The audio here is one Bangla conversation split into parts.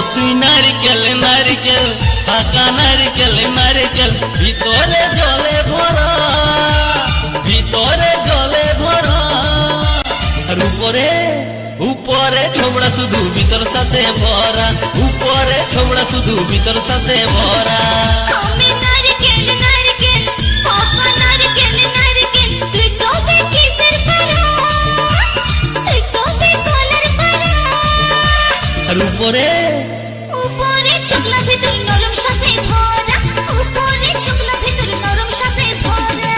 তুই নারিকেল নারিকেল পাকা নারিকেল নারিকেল ভিতরে জলে ভরা ভিতরে জলে ভরা আর উপরে উপরে ছোবড়া শুধু ভিতর সাথে ভরা উপরে ছোবড়া শুধু ভিতর সাথে ভরা আমি নারকেল নারকেল পাকা নারকেল নারকেল তুই তো দেখিসের পারা তুই তো কলার পারা আর উপরে উপরে চকলা ভিতর নরম সাথে ভরা উপরে চকলা ভিতর নরম সাথে ভরা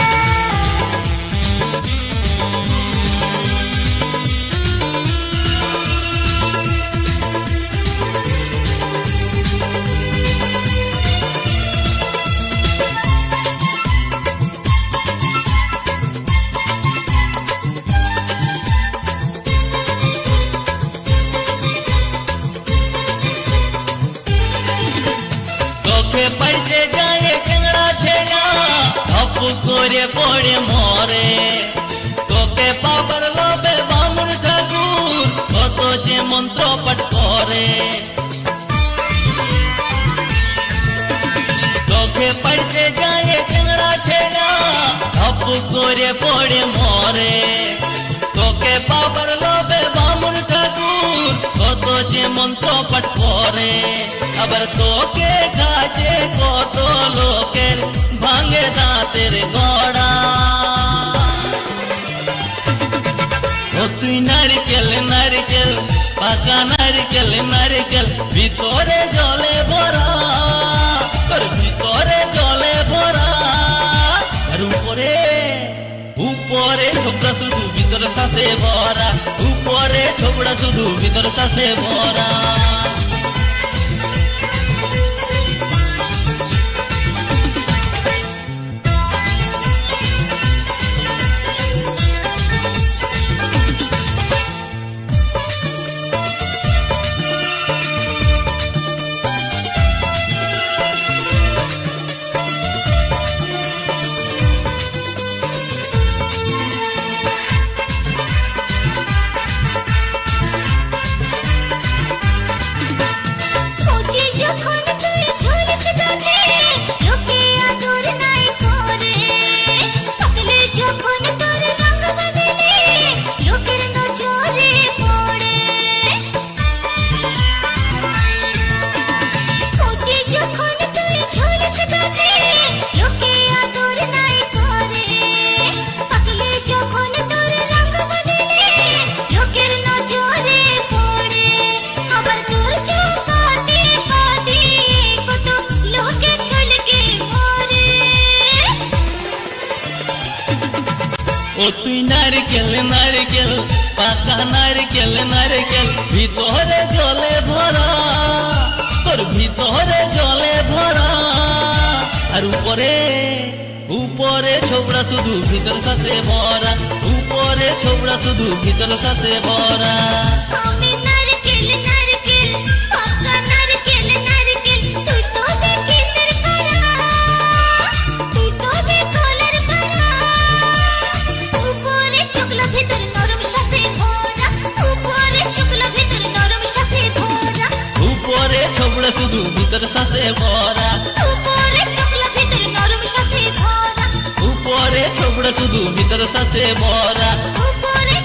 চোখে পড়তে যায় টেংরা ছেড়া ধপ করে পড়ে মরে তোকে পাবার লোভে বামুন ঠাকুর কত যে মন্ত্র পাঠ করে চোখে পড়তে যায় টেংরা ছেড়া ধপ করে পড়ে মরে তোকে পাবার লোভে বামুন ঠাকুর কত যে মন্ত্র পাঠ করে আবার তোকে কাজে কত লোকের ভাঙে দাঁতের গড়া ও তুই নারিকেল নারিকেল পাকা নারিকেল নারিকেল ভিতরে জলে ভরা তোর ভিতরে জলে ভরা আর উপরে উপরে ছোবড়া শুধু ভিতর সাথে ভরা উপরে ছোবড়া শুধু ভিতর সাথে ভরা কোচি যখন তুই ঝুলিস গাছে লোকে আদর নাই করে পাকলে যখন তোর রং বদলে লোকের নজরে পড়ে কোচি যখন তুই ঝুলিস গাছে লোকে আদর নাই করে পাকলে যখন তোর রং বদলে লোকের নজরে পড়ে আবার তোর চোখাতে পাতে কত লোকে ছলকে মরে ও তুই নারকেল নারকেল পাকা নারকেল নারকেল ভিতরে জলে ভরা তোর ভিতরে জলে ভরা আর উপরে উপরে ছোবড়া শুধু ভিতর সাথে ভরা উপরে ছোবড়া শুধু ভিতর সাথে ভরা আমি নারকেল নারকেল পাকা নারকেল নারকেল তুই তো দেখিসের পারা তুই তো কলার পারা উপরে চকলা ভিতর নরম সাথে ভরা উপরে চকলা ভিতর নরম সাথে ভরা উপরে ছোবড়া শুধু ভিতর সাথে ভরা উপরে চকলা ভিতর নরম সাথে ভরা উপরে ছোবড়া শুধু ভিতর সাথে ভরা উপরে